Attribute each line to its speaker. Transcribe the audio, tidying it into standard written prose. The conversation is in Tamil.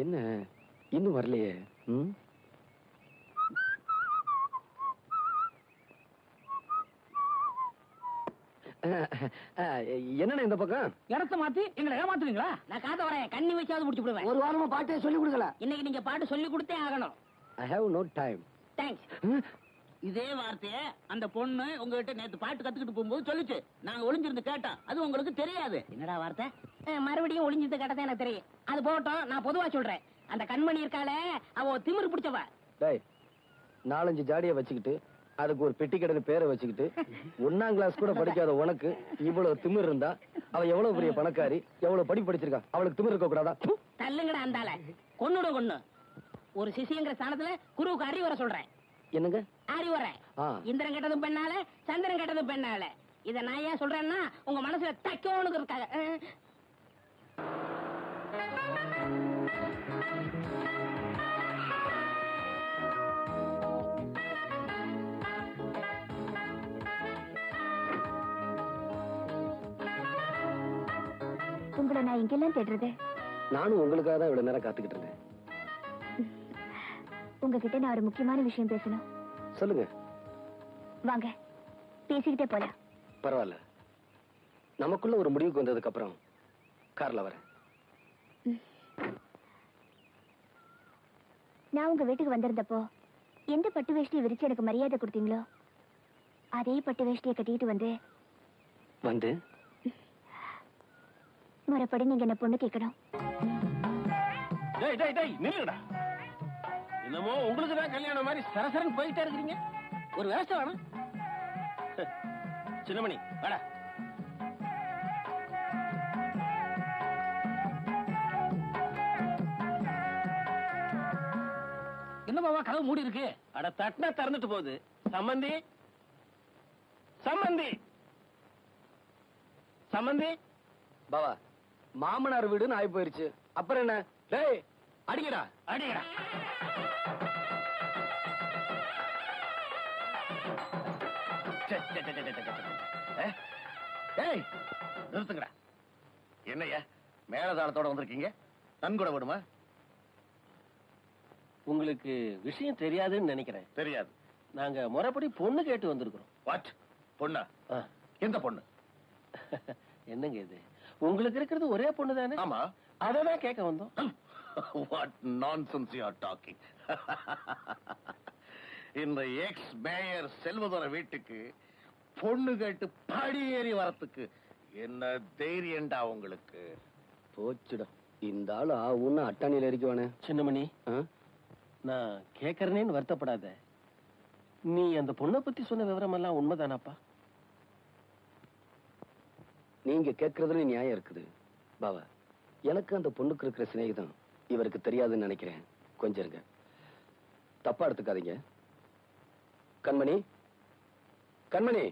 Speaker 1: என்ன இன்னும் வரலையே? என்ன இந்த பக்கம்
Speaker 2: இடத்த மாத்தி எங்களை ஏமாத்துவீங்களா? நான் காத்த வரேன், கண்ணி வச்சாவது முடிச்சு விடுவேன்.
Speaker 3: ஒரு வாரமா பாட்டே சொல்லி கொடுக்கல.
Speaker 2: இன்னைக்கு நீங்க பாட்டு சொல்லி கொடுத்தே ஆகணும்.
Speaker 1: I have no time.
Speaker 2: Thanks. இதே வார்த்தைய அந்த பொண்ணு உங்ககிட்ட நேத்து பாட்டு கத்துக்கிட்டு போகும்போது சொல்லிச்சு. நாங்க ஒளிஞ்சிருந்து கேட்டோம், அது உங்களுக்கு தெரியாது. என்னடா வார்த்தை? மறுபடியும் ஒளிஞ்சிருந்து கேட்டதே எனக்கு தெரியும். அது போகட்டும், நான் பொதுவா சொல்றேன். அந்த கண்மணி இருக்காளே, அவ திமிரு பிடிச்சவ.
Speaker 1: டேய், 4-5 ஜாடியை வச்சுக்கிட்டு அதுக்கு ஒரு பெட்டி கடைன்னு பேரை வச்சுக்கிட்டு 1ஆம் கிளாஸ் கூட படிக்காத உனக்கு இவ்வளவு திமிர் இருந்தா அவ எவ்வளவு பெரிய பணக்காரி, எவ்வளவு படிப்பு படிச்சிருக்கா? அவளுக்கு திமிர் இருக்க கூடாதா?
Speaker 2: தள்ளுங்கடா அந்தால. கொன்னு ஒரு சிசிங்கிற ஸ்தானத்துல குருவுக்கு அறிவுரை சொல்றேன்.
Speaker 1: என்னங்க
Speaker 2: அறிவுரை? இந்திரன் கெட்டதும் பெண்ணால, சந்திரன் கெட்டதும் பெண்ணால. இத நான் ஏன் சொல்றேன்னா உங்க மனசுல தைக்கணும் இருக்காங்க.
Speaker 4: உங்களை நான் இங்கெல்லாம் தேடுறது.
Speaker 1: நானும் உங்களுக்காக தான் இவ்வளவு நேரம் காத்துக்கிட்டு இருந்தேன்.
Speaker 4: உங்ககிட்ட நான் ஒரு முக்கியமான விஷயம் பேசணும்.
Speaker 1: சொல்லுங்க.
Speaker 4: வாங்க, பேசிக்கிட்டே போலாம்.
Speaker 1: பரவாயில்ல, நமக்குள்ள ஒரு முடிவுக்கு வந்ததுக்கு அப்புறம் கார்ல வரேன்.
Speaker 4: நான் உங்க வீட்டுக்கு வந்திருந்தப்போ எந்த பட்டு வேஷ்டியை விரிச்சு எனக்கு மரியாதை கொடுத்தீங்களோ அதே பட்டு வேஷ்டியை கட்டிட்டு வந்து முறைப்படி நீங்க என்ன பொண்ணு கேட்கணும்.
Speaker 2: என்னமோ உங்களுக்கு தான் கல்யாணம் மாதிரி சரசரன் போயிட்டே இருக்கிறீங்க. ஒரு விவசாய வேணும். சின்னமணி வாடா. என்ன பாவா கதவு மூடி இருக்கு? அட தட்டினா திறந்துட்டு போகுது. சம்பந்தி சம்பந்தி சம்பந்தி.
Speaker 1: பாவா, மாமனார் வீடுன்னு ஆகி போயிருச்சு. அப்புறம் என்ன? டேய், அடிக்கடா
Speaker 2: அடிக்கடா. நிறுத்துங்கடா.
Speaker 5: என்னையா மேலதாளத்தோட வந்திருக்கீங்க? நன்கொடை விடுமா?
Speaker 2: உங்களுக்கு விஷயம் தெரியாதுன்னு நினைக்கிறேன்.
Speaker 5: தெரியாது.
Speaker 2: நாங்க முறைப்படி பொண்ணு கேட்டு வந்திருக்கிறோம்.
Speaker 5: வாட்? பொண்ணா? எந்த பொண்ணு?
Speaker 2: என்னங்க இது, உங்களுக்கு இருக்கிறது ஒரே பொண்ணு தானே?
Speaker 5: ஆமா.
Speaker 2: அததான் கேட்க வந்தோம்.
Speaker 5: What nonsense you are talking. இந்த எக்ஸ் மேயர் செல்வதோர வீட்டுக்கு பொண்ணு கேட்டு படியேறி வரத்துக்கு என்ன தைரியண்டா உங்களுக்கு?
Speaker 1: போச்சுடா, இந்த ஆளு ஆவுன்னு அட்டாணியில இருக்குவானே.
Speaker 2: சின்னமணி, நான் கேட்கறேன்னு வருத்தப்படாத. நீ அந்த பொண்ணை பத்தி சொன்ன விவரம் எல்லாம் உண்மைதானாப்பா?
Speaker 1: நீங்க கேட்கறதுல நியாயம் இருக்குது பாவா. எனக்கு அந்த பொண்ணுக்கு இருக்கிற சிநேகிதம் இவருக்கு தெரியாதுன்னு நினைக்கிறேன். கொஞ்சம் இருங்க, தப்பா எடுத்துக்காதீங்க. கண்மணி, கண்மணி.